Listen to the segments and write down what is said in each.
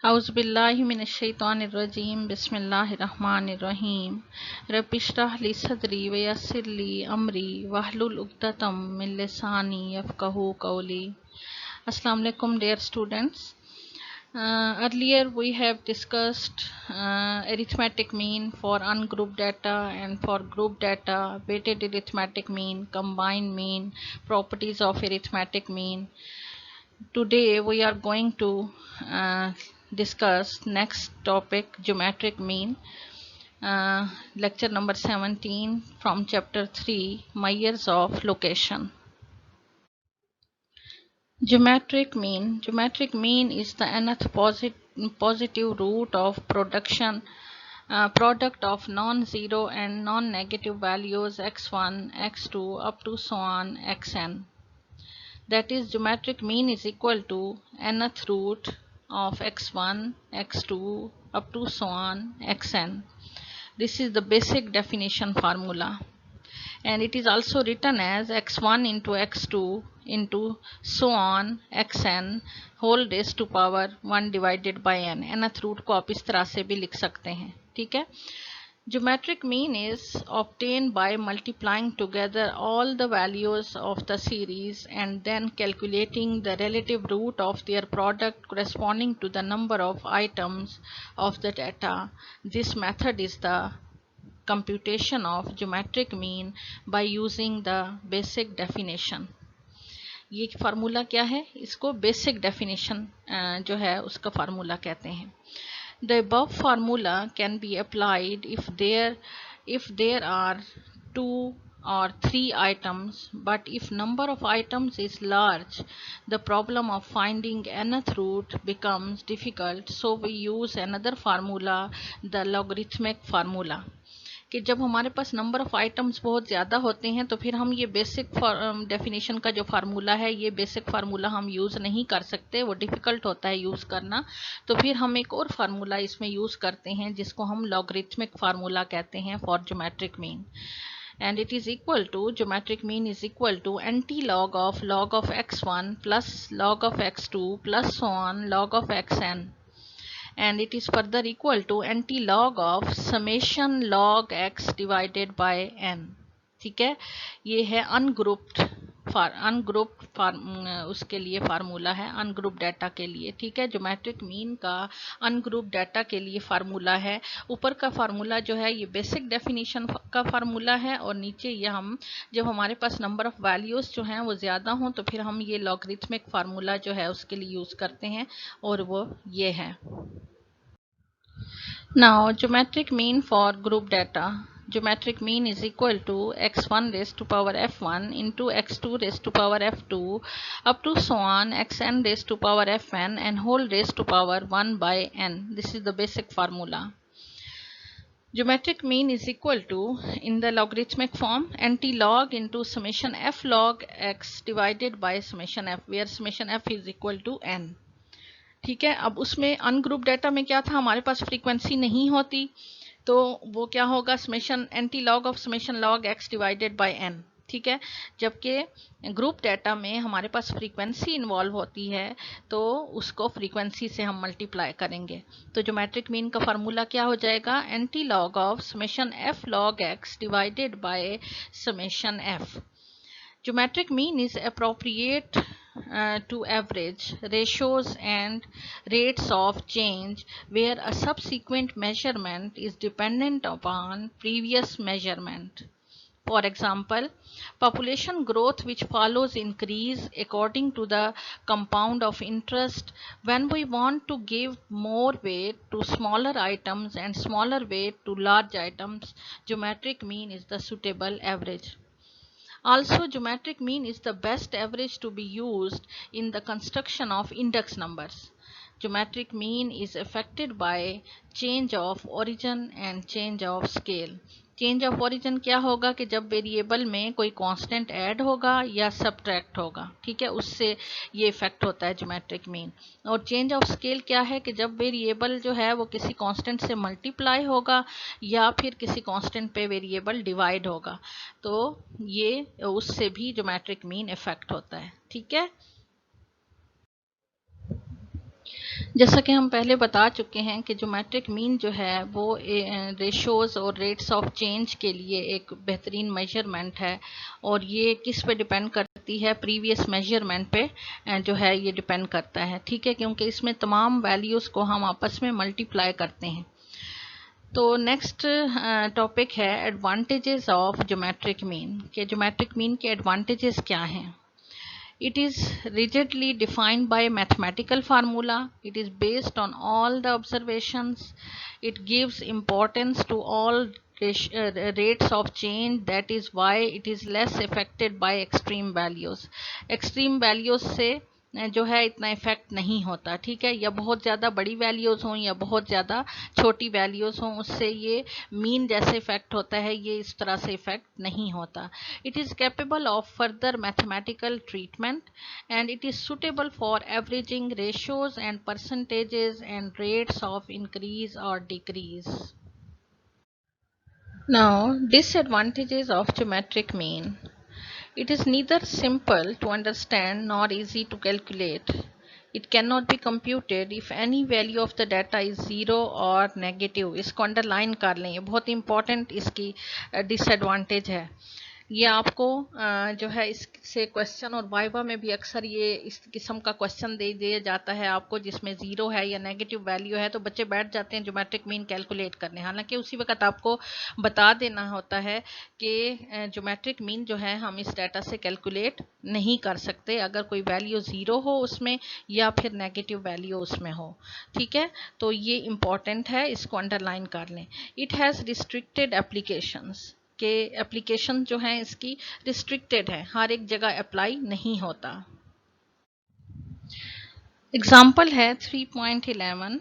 औज़ुबिल्लाहि मिनश्शैतानिर्रजीम बिस्मिल्लाहिर्रहमानिर्रहीम रब्बि इश्रह ली सदरी व यस्सिर ली अमरी वहलुल उक़्दतम मिन लिसानी यफ़क़हू क़ौली। Assalamu alaikum, dear students. Earlier we have discussed arithmetic mean for ungrouped data and for group data, weighted arithmetic mean, combined mean, properties of arithmetic mean. Today we are going to discuss next topic, geometric mean, lecture number 17 from chapter 3, measures of location. Geometric mean is the nth positive root of product of non-zero and non-negative values x1, x2 up to so on xn. That is, geometric mean is equal to nth root of x1, x2 up to so on xn. This is the basic definition formula, and it is also written as x1 into x2 into so on xn whole raised to power 1 divided by n. nth root को आप इस तरह से भी लिख सकते हैं, ठीक है। Geometric mean is obtained by multiplying together all the values of the series and then calculating the relative root of their product corresponding to the number of items of the data. This method is the computation of geometric mean by using the basic definition. ये formula क्या है? इसको basic definition जो है उसका formula कहते हैं। The above formula can be applied if there are 2 or 3 items, but if number of items is large, the problem of finding nth root becomes difficult. So we use another formula, the logarithmic formula. कि जब हमारे पास number of items बहुत ज़्यादा होते हैं तो फिर हम ये बेसिक डेफिनेशन का जो फार्मूला है, ये बेसिक फार्मूला हम यूज़ नहीं कर सकते, वो डिफ़िकल्ट होता है यूज़ करना। तो फिर हम एक और फार्मूला इसमें यूज़ करते हैं जिसको हम लॉगरिथमिक फार्मूला कहते हैं for geometric mean, and it is equal to, geometric mean is equal to anti-log of x1 plus log of x2 plus so on log of xn, and it is further equal to anti-log of summation log x divided by n. ठीक है, ये है ungrouped उसके लिए formula है, ungroup data के लिए, ठीक है। ज्योमेट्रिक मीन का अनग्रुप डाटा के लिए फार्मूला है। ऊपर का फार्मूला जो है ये बेसिक डेफिनेशन का फार्मूला है, और नीचे ये हम जब हमारे पास नंबर ऑफ वैल्यूज जो हैं वो ज़्यादा हों तो फिर हम ये लॉगरिथमिक फार्मूला जो है उसके लिए यूज़ करते हैं, और वो ये है। Now, geometric mean for group data. Geometric mean is equal to x1 raised to power f1 into x2 raised to power f2 up to so on xn raised to power fn and whole raised to power 1 by n. This is the basic formula. Geometric mean is equal to, in the logarithmic form, anti-log into summation f log x divided by summation f, where summation f is equal to n. ठीक है। अब उसमें ungroup data में क्या था, हमारे पास frequency नहीं होती, तो वो क्या होगा, summation anti log of summation log x divided by n, ठीक है। जबकि ग्रुप डाटा में हमारे पास फ्रीक्वेंसी इन्वॉल्व होती है, तो उसको फ्रीक्वेंसी से हम मल्टीप्लाई करेंगे। तो ज्योमेट्रिक मीन का फार्मूला क्या हो जाएगा, anti log of summation F log x divided by summation F. Geometric mean is appropriate to average, ratios and rates of change where a subsequent measurement is dependent upon previous measurement. For example, population growth which follows increase according to the compound of interest. When we want to give more weight to smaller items and smaller weight to large items, geometric mean is the suitable average. Also, geometric mean is the best average to be used in the construction of index numbers. Geometric mean is affected by change of origin and change of scale. Change of origin क्या होगा कि जब variable में कोई constant add होगा या subtract होगा, ठीक है, उससे ये इफेक्ट होता है ज्योमेट्रिक मीन। और चेंज ऑफ स्केल क्या है कि जब वेरिएबल जो है वो किसी कांस्टेंट से मल्टीप्लाई होगा या फिर किसी कांस्टेंट पे वेरिएबल डिवाइड होगा, तो ये उससे भी ज्योमेट्रिक मीन इफेक्ट होता है, ठीक है। जैसा कि हम पहले बता चुके हैं कि ज्योमेट्रिक मीन जो है वो रेशोज़ और रेट्स ऑफ चेंज के लिए एक बेहतरीन मेजरमेंट है, और ये किस पे डिपेंड करती है, प्रीवियस मेजरमेंट पे जो है ये डिपेंड करता है, ठीक है, क्योंकि इसमें तमाम वैल्यूज़ को हम आपस में मल्टीप्लाई करते हैं। तो नेक्स्ट टॉपिक है एडवांटेजेस ऑफ ज्योमेट्रिक मीन, के ज्योमेट्रिक मीन के एडवांटेजेस क्या हैं। It is rigidly defined by mathematical formula. It is based on all the observations. It gives importance to all rates of change. That is why it is less affected by extreme values. Extreme values से जो है इतना effect नहीं होता, ठीक है, या बहुत ज़्यादा बड़ी वैल्यूज़ हों या बहुत ज़्यादा छोटी वैल्यूज़ हों, उससे ये मीन जैसे इफेक्ट होता है ये इस तरह से इफेक्ट नहीं होता। It is capable of further mathematical treatment and it is suitable for averaging ratios and percentages and rates of increase or decrease. Now, disadvantages of geometric mean. It is neither simple to understand nor easy to calculate. It cannot be computed if any value of the data is zero or negative. इसको underline कर लें, ये बहुत important इसकी disadvantage है। ये आपको जो है इससे क्वेश्चन और वाइवा में भी अक्सर ये इस किस्म का क्वेश्चन दे दिया जाता है आपको, जिसमें ज़ीरो है या नेगेटिव वैल्यू है, तो बच्चे बैठ जाते हैं ज्योमेट्रिक मीन कैलकुलेट करने। हालांकि उसी वक्त आपको बता देना होता है कि ज्योमेट्रिक मीन जो है हम इस डाटा से कैलकुलेट नहीं कर सकते अगर कोई वैल्यू ज़ीरो हो उसमें या फिर नेगेटिव वैल्यू उसमें हो, ठीक है। तो ये इम्पॉर्टेंट है, इसको अंडरलाइन कर लें। इट हैज़ रिस्ट्रिक्टेड एप्लीकेशंस, के एप्लीकेशन जो हैं इसकी रिस्ट्रिक्टेड है, हर एक जगह अप्लाई नहीं होता। एग्जाम्पल है 3.11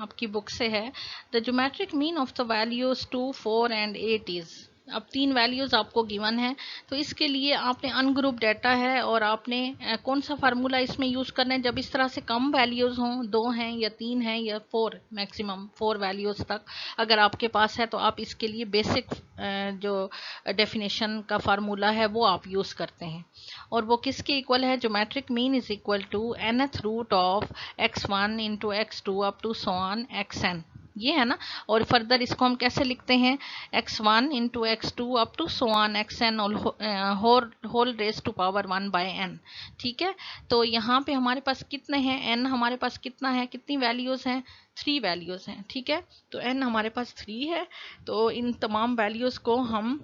आपकी बुक से है, the geometric mean of the values 2, 4 and 8 is. अब 3 वैल्यूज आपको गिवन है, तो इसके लिए आपने अनग्रुप डाटा है और आपने कौन सा फार्मूला इसमें यूज़ करना है। जब इस तरह से कम वैल्यूज़ हों, 2 हैं या 3 हैं या 4, मैक्सिमम 4 वैल्यूज़ तक अगर आपके पास है, तो आप इसके लिए बेसिक जो डेफिनेशन का फार्मूला है वो आप यूज़ करते हैं, और वो किसके इक्वल है, geometric mean is equal to nth root of x1 into x2 up to so on xn, ये है ना। और फर्दर इसको हम कैसे लिखते हैं, x1 into x2 up to so on xn whole raise to power 1 by n, ठीक है। तो यहाँ पे हमारे पास कितने हैं, n हमारे पास कितना है, कितनी वैल्यूज़ हैं, 3 वैल्यूज़ हैं, ठीक है। तो n हमारे पास 3 है, तो इन तमाम वैल्यूज़ को हम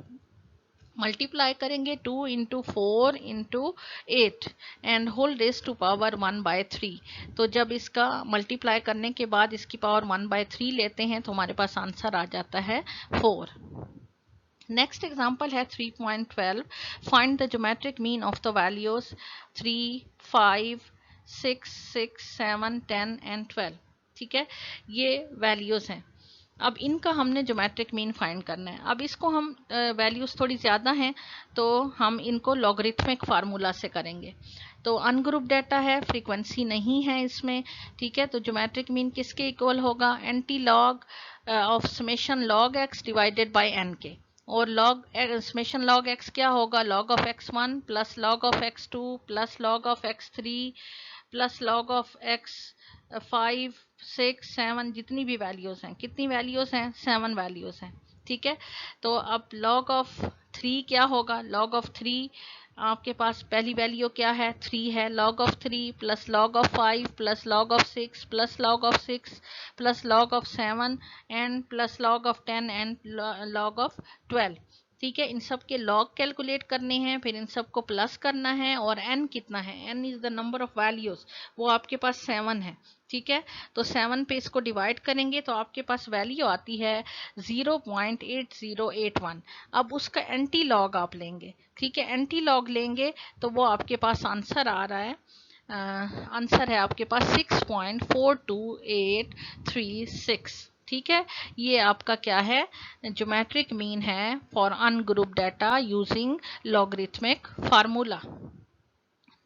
मल्टीप्लाई करेंगे 2 into 4 into 8 and whole raise to power 1 by 3। तो जब इसका मल्टीप्लाई करने के बाद इसकी पावर 1 बाय 3 लेते हैं तो हमारे पास आंसर आ जाता है 4। नेक्स्ट एग्जाम्पल है 3.12, find the geometric mean of the values 3, 5, 6, 6, 7, 10 and 12, ठीक है, ये वैल्यूज़ हैं। अब इनका हमने ज्योमेट्रिक मीन फाइंड करना है। अब इसको हम वैल्यूज़ थोड़ी ज़्यादा हैं तो हम इनको लॉगरिथमिक फार्मूला से करेंगे। तो अनग्रुप डाटा है, फ्रीक्वेंसी नहीं है इसमें, ठीक है। तो ज्योमेट्रिक मीन किसके इक्वल होगा, anti log of summation log x divided by n के, और लॉग समेशन लॉग एक्स क्या होगा, log of x1 plus log of x2 plus log of x3 plus log of x5, 6, 7, जितनी भी values हैं, कितनी वैल्यूज़ हैं, 7 वैल्यूज़ हैं, ठीक है। तो अब लॉग ऑफ 3 क्या होगा, लॉग ऑफ 3 आपके पास पहली वैल्यू क्या है, 3 है, log of 3 plus log of 5 plus log of 6 plus log of 6 plus log of 7 and plus log of 10 and log of 12, ठीक है। इन सब के लॉग कैलकुलेट करने हैं, फिर इन सब को प्लस करना है, और n कितना है, n is the number of values, वो आपके पास 7 है, ठीक है। तो 7 पे इसको डिवाइड करेंगे तो आपके पास वैल्यू आती है 0.8081। अब उसका एंटी लॉग आप लेंगे, ठीक है, एंटी लॉग लेंगे तो वो आपके पास आंसर आ रहा है, आंसर है आपके पास 6.42836, ठीक है। ये आपका क्या है, ज्योमेट्रिक मीन है for ungroup data using logarithmic formula.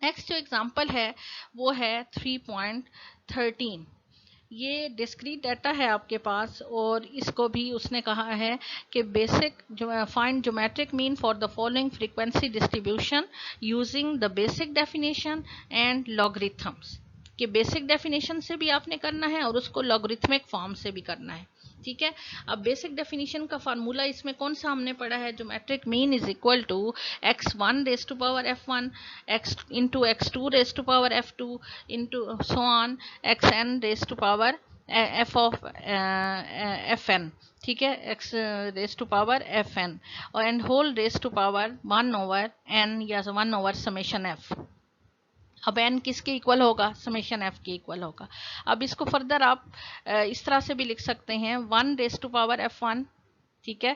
Next जो एग्जांपल है वो है 3.13, ये डिस्क्रीट डाटा है आपके पास, और इसको भी उसने कहा है कि basic find geometric mean for the following frequency distribution using the basic definition and logarithms, कि बेसिक डेफिनेशन से भी आपने करना है और उसको लॉगरिथमिक फॉर्म से भी करना है। ठीक है, अब बेसिक डेफिनेशन का फार्मूला इसमें कौन सा हमने पढ़ा है, geometric mean is equal to x1 raise to power f1 x into x2 raise to power f2 into so on xn raise to power f of fn। ठीक है, x raise to power fn और and whole raise to power 1 over n या 1 over summation f। अब n किसके equal होगा, summation f के equal होगा। अब इसको फर्दर आप इस तरह से भी लिख सकते हैं 1 रेज टू पावर f1। ठीक है,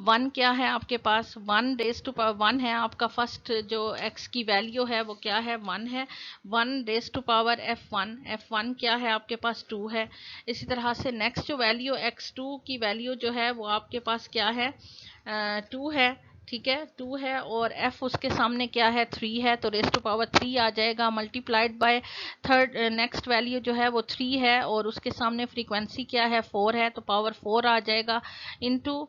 1 क्या है आपके पास, 1 रेज टू पावर 1 है आपका फर्स्ट जो x की वैल्यू है वो क्या है, 1 है। 1 रेज टू पावर f1 क्या है आपके पास 2 है। इसी तरह से नेक्स्ट जो वैल्यू x2 की वैल्यू जो है वो आपके पास क्या है, 2 है। ठीक है, 2 है और f उसके सामने क्या है, 3 है, तो रेज टू पावर 3 आ जाएगा multiplied by third next value जो है वो 3 है और उसके सामने फ्रीक्वेंसी क्या है, 4 है, तो पावर 4 आ जाएगा इनटू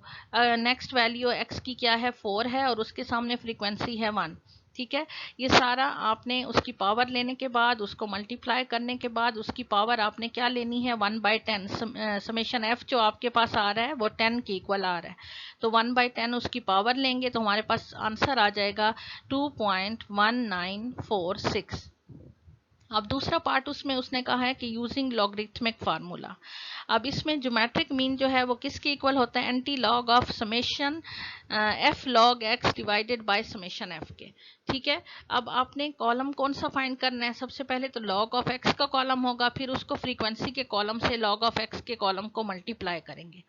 नेक्स्ट वैल्यू x की क्या है, 4 है और उसके सामने फ्रीक्वेंसी है 1। ठीक है, ये सारा आपने उसकी पावर लेने के बाद उसको मल्टीप्लाई करने के बाद उसकी पावर आपने क्या लेनी है, 1/10। समेशन f जो आपके पास आ रहा है वो 10 के इक्वल आ रहा है, तो 1/10 उसकी पावर लेंगे तो हमारे पास आंसर आ जाएगा 2.1946। अब दूसरा पार्ट उसमें उसने कहा है कि यूजिंग लॉगरिथमिक फार्मूला। अब इसमें ज्योमेट्रिक मीन जो है वो किसके इक्वल होता है, anti log of summation f log x divided by summation f के। ठीक है, अब आपने कॉलम कौन सा फाइंड करना है, सबसे पहले तो लॉग ऑफ x का कॉलम होगा, फिर उसको फ्रीक्वेंसी के कॉलम से लॉग ऑफ x के कॉलम को मल्टीप्लाई करेंगे।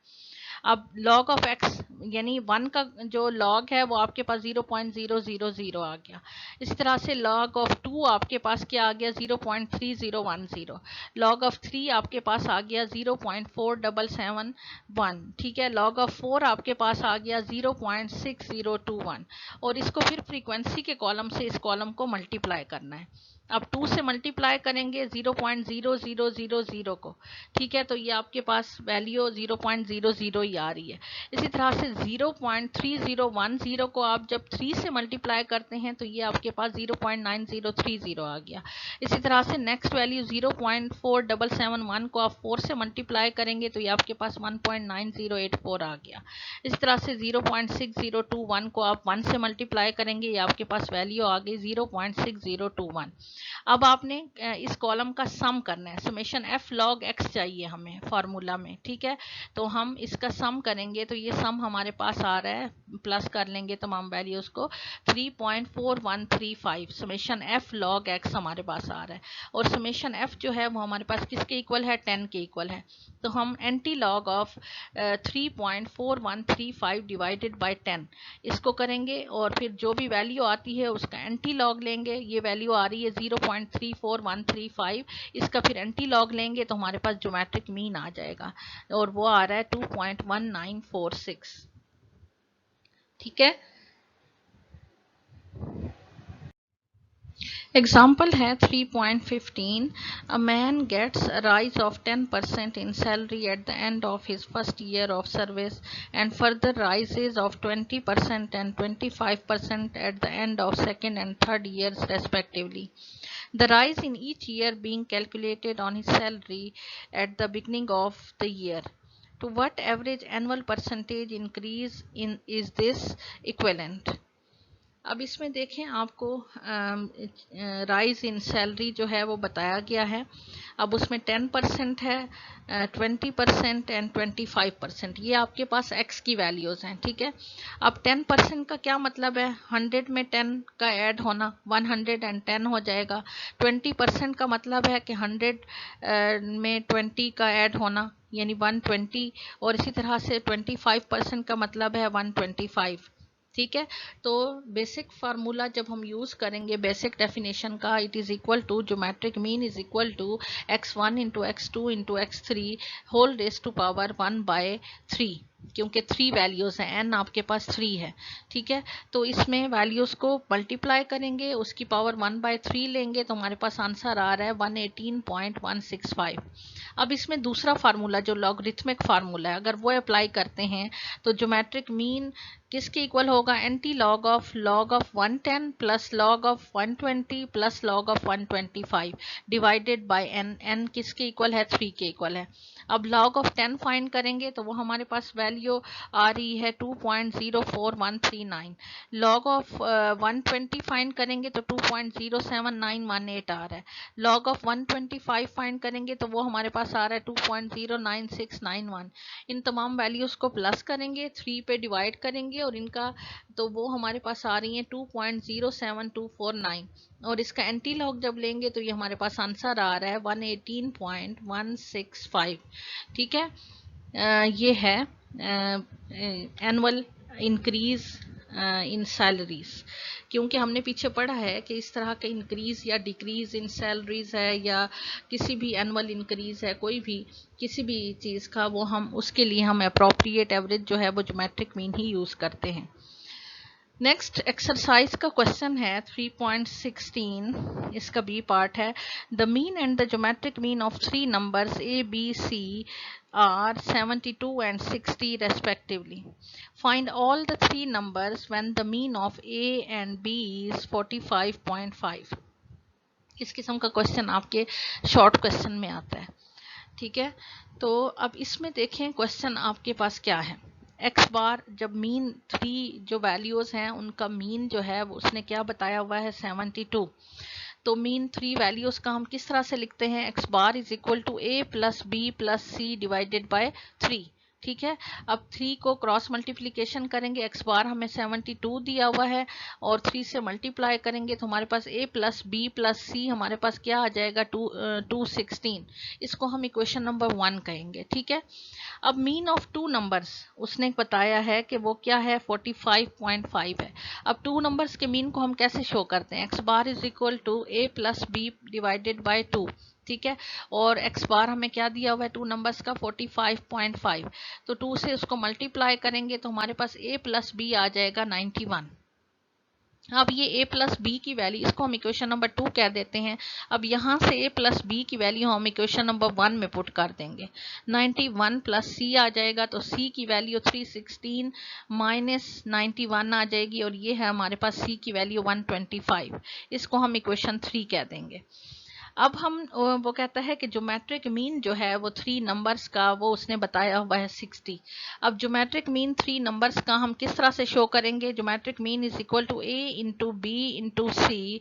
अब log ऑफ x यानी 1 का जो log है वो आपके पास 0.000 आ गया। इसी तरह से log ऑफ 2 आपके पास क्या आ गया, 0.3010। log ऑफ 3 आपके पास आ गया 0.4771। ठीक है, log ऑफ 4 आपके पास आ गया 0.6021 और इसको फिर फ्रीक्वेंसी के कॉलम से इस कॉलम को मल्टीप्लाई करना है। अब 2 से मल्टीप्लाई करेंगे 0.0000 को। ठीक है, तो ये आपके पास वैल्यू 0.00 ही आ रही है। इसी तरह से 0.3010 को आप जब 3 से मल्टीप्लाई करते हैं तो ये आपके पास 0.9030 आ गया। इसी तरह से नेक्स्ट वैल्यू 0.4771 को आप 4 से मल्टीप्लाई करेंगे तो ये आपके पास 1.9084 आ गया। इसी तरह से 0.6021 को आप 1 से मल्टीप्लाई करेंगे, ये आपके पास वैल्यू आ गई 0.6021। अब आपने इस कॉलम का सम करना है, समेशन f log x चाहिए हमें फार्मूला में। ठीक है, तो हम इसका सम करेंगे तो ये सम हमारे पास आ रहा है, प्लस कर लेंगे तमाम वैल्यूज को, 3.4135 समेशन f log x हमारे पास आ रहा है और समेशन f जो है वो हमारे पास किसके इक्वल है, 10 के इक्वल है। तो हम anti log of 3.4135 divided by 10 इसको करेंगे और फिर जो भी वैल्यू आती है उसका एंटी लॉग लेंगे। ये वैल्यू आ रही है 0.34135, इसका फिर एंटी लॉग लेंगे तो हमारे पास ज्योमेट्रिक मीन आ जाएगा और वो आ रहा है 2.1946। ठीक है, एग्जाम्पल है 3.15। A man gets a rise of 10% in salary at the end of his first year of service and further rises of 20% and 25% at the end of second and third years respectively. The rise in each year being calculated on his salary at the beginning of the year. To what average annual percentage increase in is this equivalent? अब इसमें देखें आपको rise in salary जो है वो बताया गया है। अब उसमें 10% है, 20% एंड 25%, ये आपके पास x की वैल्यूज़ हैं। ठीक है, अब 10% का क्या मतलब है, 100 में 10 का ऐड होना 110 हो जाएगा। 20% का मतलब है कि 100 में 20 का ऐड होना यानी 120 और इसी तरह से 25% का मतलब है 125। ठीक है, तो बेसिक फार्मूला जब हम यूज करेंगे बेसिक डेफिनेशन का, it is equal to geometric mean is equal to x1 into x2 into x3 whole raise to power 1/3, क्योंकि 3 वैल्यूज हैं, n आपके पास 3 है। ठीक है, तो इसमें वैल्यूज को मल्टीप्लाई करेंगे, उसकी पावर 1/3 लेंगे तो हमारे पास आंसर आ रहा है 118.165। अब इसमें दूसरा फार्मूला जो लॉगरिथमिक फार्मूला है, अगर वो अप्लाई करते हैं तो ज्योमेट्रिक मीन किसके इक्वल होगा, anti log of 110 plus log of 120 plus log of 125 divided by n। n किसके इक्वल है, 3 के इक्वल है। अब log ऑफ 10 फाइंड करेंगे तो वो हमारे पास वैल्यू आ रही है 2.04139। log ऑफ 120 फाइंड करेंगे तो 2.07918 आ रहा है। log ऑफ 125 फाइंड करेंगे तो वो हमारे पास आ रहा है 2.09691। इन तमाम वैल्यूज को प्लस करेंगे, 3 पे डिवाइड करेंगे और इनका तो वो हमारे पास आ रही है 2.07249 और इसका एंटी लॉग जब लेंगे तो ये हमारे पास आंसर आ रहा है 118.165। ठीक है, ये है एनुअल इंक्रीज इन सैलरीज। क्योंकि हमने पीछे पढ़ा है कि इस तरह का इंक्रीज या डिक्रीज इन सैलरीज है या किसी भी एनुअल इंक्रीज है कोई भी किसी भी चीज़ का, वो हम उसके लिए हम अप्रोप्रिएट एवरेज जो है वो ज्योमेट्रिक मीन ही यूज़ करते हैं। नेक्स्ट एक्सरसाइज का क्वेश्चन है 3.16, इसका बी पार्ट है। The mean and the geometric mean of 3 numbers a b c are 72 and 60 respectively. Find all the 3 numbers when the mean of A and B is 45.5. इस किस्म का question आपके short question में आता है। ठीक है, तो अब इसमें देखें क्वेश्चन आपके पास क्या है। एक्स बार जब मीन 3 जो वैल्यूज हैं उनका मीन जो है उसने क्या बताया हुआ है 72। तो मीन 3 वैल्यूज का हम किस तरह से लिखते हैं, x bar is equal to a plus b plus c divided by 3। ठीक है, अब 3 को क्रॉस मल्टीप्लिकेशन करेंगे, एक्स बार हमें 72 दिया हुआ है और 3 से मल्टीप्लाई करेंगे तो हमारे पास a प्लस बी प्लस सी हमारे पास क्या आ जाएगा 216। इसको हम इक्वेशन नंबर 1 कहेंगे। ठीक है, अब मीन ऑफ 2 नंबर्स उसने बताया है कि वो क्या है 45.5 है। अब 2 नंबर्स के मीन को हम कैसे शो करते हैं, x bar is equal to a plus b divided by 2। ठीक है, और एक्स बार हमें क्या दिया हुआ है 2 नंबर्स का 45.5, तो 2 से उसको मल्टीप्लाई करेंगे तो हमारे पास a प्लस बी आ जाएगा 91। अब ये a प्लस बी की वैल्यू इसको हम इक्वेशन नंबर 2 कह देते हैं। अब यहाँ से a प्लस बी की वैल्यू हम इक्वेशन नंबर 1 में पुट कर देंगे, 91 प्लस c आ जाएगा तो c की वैल्यू 316 माइनस 91 आ जाएगी और ये है हमारे पास c की वैल्यू 125। इसको हम इक्वेशन 3 कह देंगे। अब हम वो कहता है कि ज्योमेट्रिक मीन जो है वो 3 नंबर्स का वो उसने बताया हुआ है 60। अब ज्योमेट्रिक मीन 3 नंबर्स का हम किस तरह से शो करेंगे, geometric mean is equal to a into b into c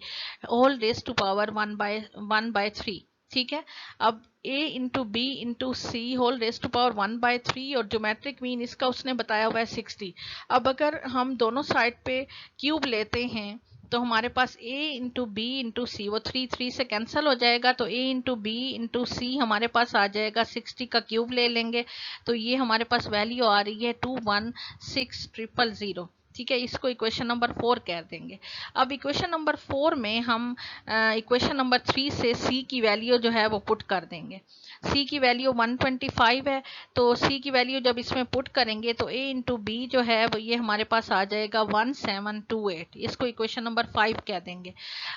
whole raise to power 1/3। ठीक है, अब a into b into c whole raise to power 1/3 और ज्योमेट्रिक मीन इसका उसने बताया हुआ है 60। अब अगर हम दोनों साइड पे क्यूब लेते हैं तो हमारे पास a इंटू बी इंटू सी वो 3 से कैंसिल हो जाएगा, तो a इंटू बी इंटू सी हमारे पास आ जाएगा 60 का क्यूब ले लेंगे तो ये हमारे पास वैल्यू आ रही है 216000। ठीक है, इसको इक्वेशन नंबर 4 कह देंगे। अब इक्वेशन नंबर 4 में हम इक्वेशन नंबर 3 से c की वैल्यू जो है वो पुट कर देंगे। c की वैल्यू 125 है तो c की वैल्यू जब इसमें पुट करेंगे तो a इंटू बी जो है वो ये हमारे पास आ जाएगा 1728। इसको इक्वेशन नंबर 5 कह देंगे।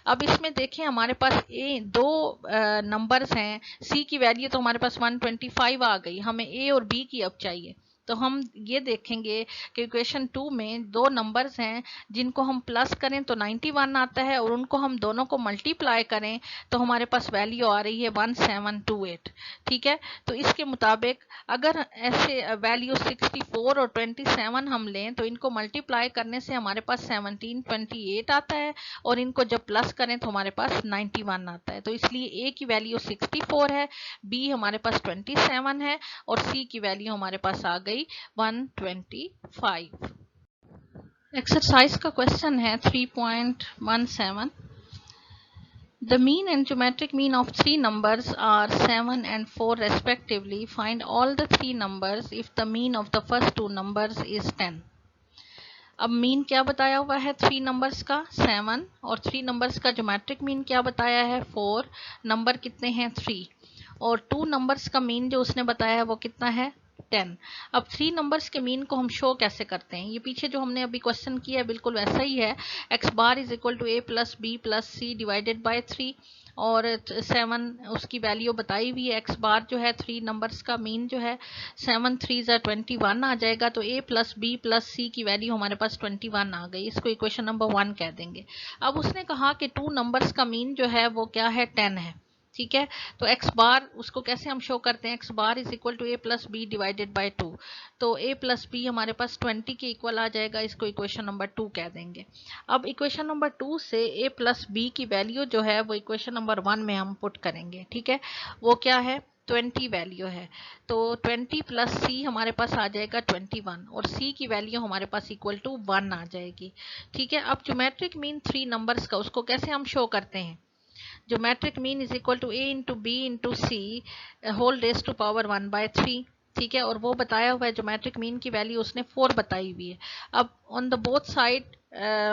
अब इसमें देखें हमारे पास दो नंबर्स हैं, c की वैल्यू तो हमारे पास 125 आ गई, हमें a और b की अब चाहिए। तो हम ये देखेंगे कि इक्वेशन 2 में 2 नंबर्स हैं जिनको हम प्लस करें तो 91 आता है और उनको हम दोनों को मल्टीप्लाई करें तो हमारे पास वैल्यू आ रही है 1728। ठीक है, तो इसके मुताबिक अगर ऐसे वैल्यू 64 और 27 हम लें तो इनको मल्टीप्लाई करने से हमारे पास 1728 आता है और इनको जब प्लस करें तो हमारे पास 91 आता है। तो इसलिए a की वैल्यू 64 है, b हमारे पास 27 है और c की वैल्यू हमारे पास आ गई 125। एक्सरसाइज का क्वेश्चन है 3.17। The mean and geometric mean of 3 numbers are 7 and 4 respectively. Find all the 3 numbers if the mean of the first 2 numbers is 10. अब मीन क्या बताया हुआ है 3 नंबर्स का 7 और 3 नंबर्स का ज्योमेट्रिक मीन क्या बताया है 4, नंबर कितने हैं 3 और 2 नंबर्स का मीन जो उसने बताया है वो कितना है 10। अब 3 नंबर्स के मीन को हम शो कैसे करते हैं, ये पीछे जो हमने अभी क्वेश्चन किया है बिल्कुल वैसा ही है। x bar is equal to a plus b plus c divided by 3 और 7 उसकी वैल्यू बताई हुई है। x बार जो है 3 नंबर्स का मीन जो है 7 3 21 आ जाएगा, तो a प्लस बी प्लस सी की वैल्यू हमारे पास 21 आ गई, इसको इक्वेशन नंबर 1 कह देंगे। अब उसने कहा कि 2 नंबर्स का मीन जो है वो क्या है, 10 है। ठीक है, तो x बार उसको कैसे हम शो करते हैं, x bar is equal to a plus b divided by 2, तो a प्लस बी हमारे पास 20 के इक्वल आ जाएगा, इसको इक्वेशन नंबर 2 कह देंगे। अब इक्वेशन नंबर 2 से a प्लस बी की वैल्यू जो है वो इक्वेशन नंबर 1 में हम पुट करेंगे। ठीक है, वो क्या है, 20 वैल्यू है, तो 20 प्लस सी हमारे पास आ जाएगा 21 और सी की वैल्यू हमारे पास इक्वल टू 1 आ जाएगी। ठीक है, अब ज्योमेट्रिक मीन 3 नंबर्स का उसको कैसे हम शो करते हैं, geometric mean is equal to a into b into c whole raise to power 1/3। ठीक है, और वो बताया हुआ है ज्योमेट्रिक मीन की वैल्यू उसने 4 बताई हुई है। अब ऑन द बोथ साइड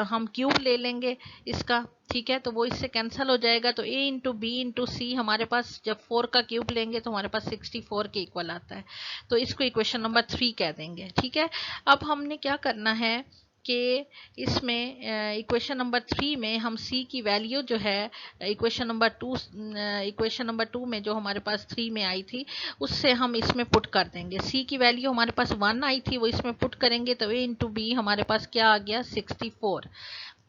हम क्यूब ले लेंगे इसका। ठीक है, तो वो इससे कैंसिल हो जाएगा, तो a इंटू बी इंटू सी हमारे पास जब 4 का क्यूब लेंगे तो हमारे पास 64 के इक्वल आता है, तो इसको इक्वेशन नंबर 3 कह देंगे। ठीक है, अब हमने क्या करना है कि इसमें इक्वेशन नंबर 3 में हम c की वैल्यू जो है इक्वेशन नंबर 2 में जो हमारे पास 3 में आई थी उससे हम इसमें पुट कर देंगे। c की वैल्यू हमारे पास 1 आई थी, वो इसमें पुट करेंगे तो a इंटू बी हमारे पास क्या आ गया, 64।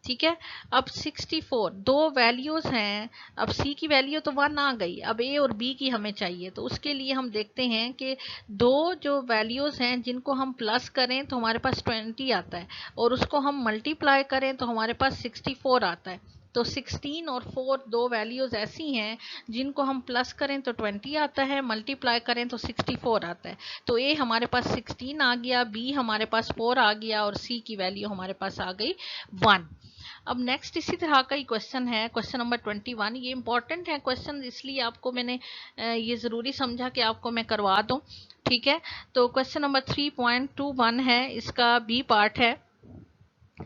ठीक है, अब 64 दो वैल्यूज हैं, अब c की वैल्यू तो 1 आ गई, अब a और b की हमें चाहिए, तो उसके लिए हम देखते हैं कि दो जो वैल्यूज हैं जिनको हम प्लस करें तो हमारे पास 20 आता है और उसको हम मल्टीप्लाई करें तो हमारे पास 64 आता है। तो 16 और 4 दो वैल्यूज ऐसी हैं जिनको हम प्लस करें तो 20 आता है, मल्टीप्लाई करें तो 64 आता है। तो a हमारे पास 16 आ गया, b हमारे पास 4 आ गया और c की वैल्यू हमारे पास आ गई 1। अब नेक्स्ट इसी तरह का ही क्वेश्चन है, क्वेश्चन नंबर 21। ये इंपॉर्टेंट है क्वेश्चन, इसलिए आपको मैंने ये ज़रूरी समझा कि आपको मैं करवा दूं। ठीक है, तो क्वेश्चन नंबर 3.21 है, इसका बी पार्ट है।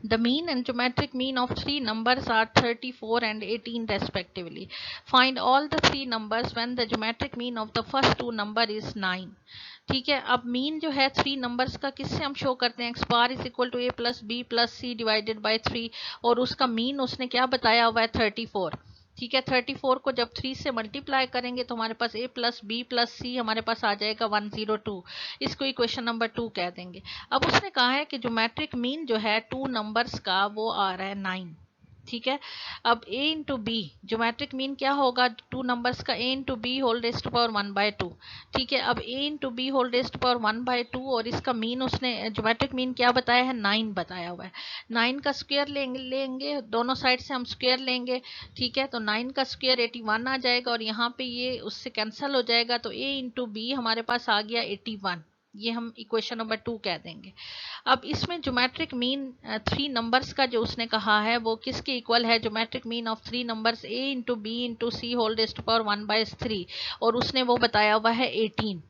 The mean and geometric mean of 3 numbers are 34 and 18 respectively. Find all the 3 numbers when the geometric mean of the first 2 number is 9. ठीक है, अब मीन जो है 3 नंबर्स का किससे हम शो करते हैं, x bar is equal to a plus b plus c divided by 3 और उसका मीन उसने क्या बताया हुआ है, 34। ठीक है, 34 को जब 3 से मल्टीप्लाई करेंगे तो हमारे पास a प्लस बी प्लस सी हमारे पास आ जाएगा 102, इसको इक्वेशन नंबर 2 कह देंगे। अब उसने कहा है कि ज्योमेट्रिक मीन जो है 2 नंबर्स का वो आ रहा है 9। ठीक है, अब a into b geometric mean क्या होगा, 2 नंबर्स का a into b whole raise to power 1/2। ठीक है, अब a into b whole raise to power 1/2 और इसका मीन उसने ज्योमेट्रिक मीन क्या बताया है, 9 बताया हुआ है। 9 का स्क्वायर लेंगे दोनों साइड से हम स्क्वायर लेंगे। ठीक है, तो 9 का स्क्वायर 81 आ जाएगा और यहाँ पे ये उससे कैंसिल हो जाएगा, तो a इंटू बी हमारे पास आ गया 81, ये हम इक्वेशन नंबर 2 कह देंगे। अब इसमें ज्योमेट्रिक मीन 3 नंबर्स का जो उसने कहा है वो किसके इक्वल है, geometric mean of 3 numbers a into b into c whole raise to power 1/3 और उसने वो बताया हुआ है 18।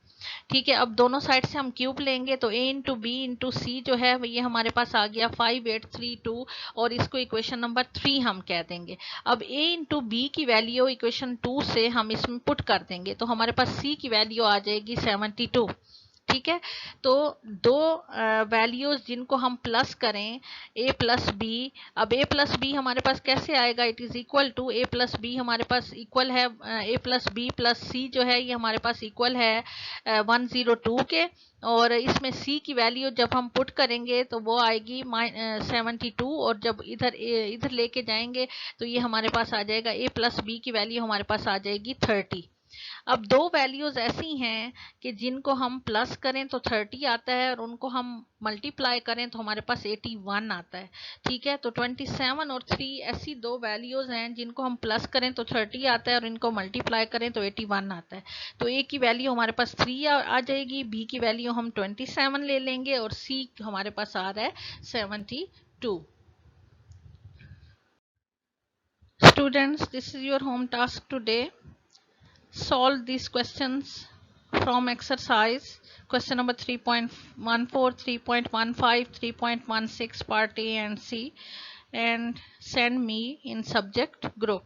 ठीक है, अब दोनों साइड से हम क्यूब लेंगे तो a इंटू बी इंटू सी जो है ये हमारे पास आ गया 5832 और इसको इक्वेशन नंबर 3 हम कह देंगे। अब a इंटू बी की वैल्यू इक्वेशन 2 से हम इसमें पुट कर देंगे तो हमारे पास c की वैल्यू आ जाएगी 72। ठीक है, तो दो वैल्यूज जिनको हम प्लस करें a प्लस बी, अब a प्लस बी हमारे पास कैसे आएगा, it is equal to a plus b हमारे पास इक्वल है a plus b plus c जो है ये हमारे पास इक्वल है 102 के और इसमें c की वैल्यू जब हम पुट करेंगे तो वो आएगी 72 और जब इधर लेके जाएंगे तो ये हमारे पास आ जाएगा a प्लस बी की वैल्यू हमारे पास आ जाएगी 30। अब दो वैल्यूज ऐसी हैं कि जिनको हम प्लस करें तो 30 आता है और उनको हम मल्टीप्लाई करें तो हमारे पास 81 आता है। ठीक है, तो 27 और 3 ऐसी दो वैल्यूज हैं जिनको हम प्लस करें तो 30 आता है और इनको मल्टीप्लाई करें तो 81 आता है। तो a की वैल्यू हमारे पास 3 आ जाएगी, b की वैल्यू हम 27 ले लेंगे और c हमारे पास आ रहा है 72। Students, this is your home task today. Solve these questions from exercise question number 3.14, 3.15, 3.16 part A and C and send me in subject group.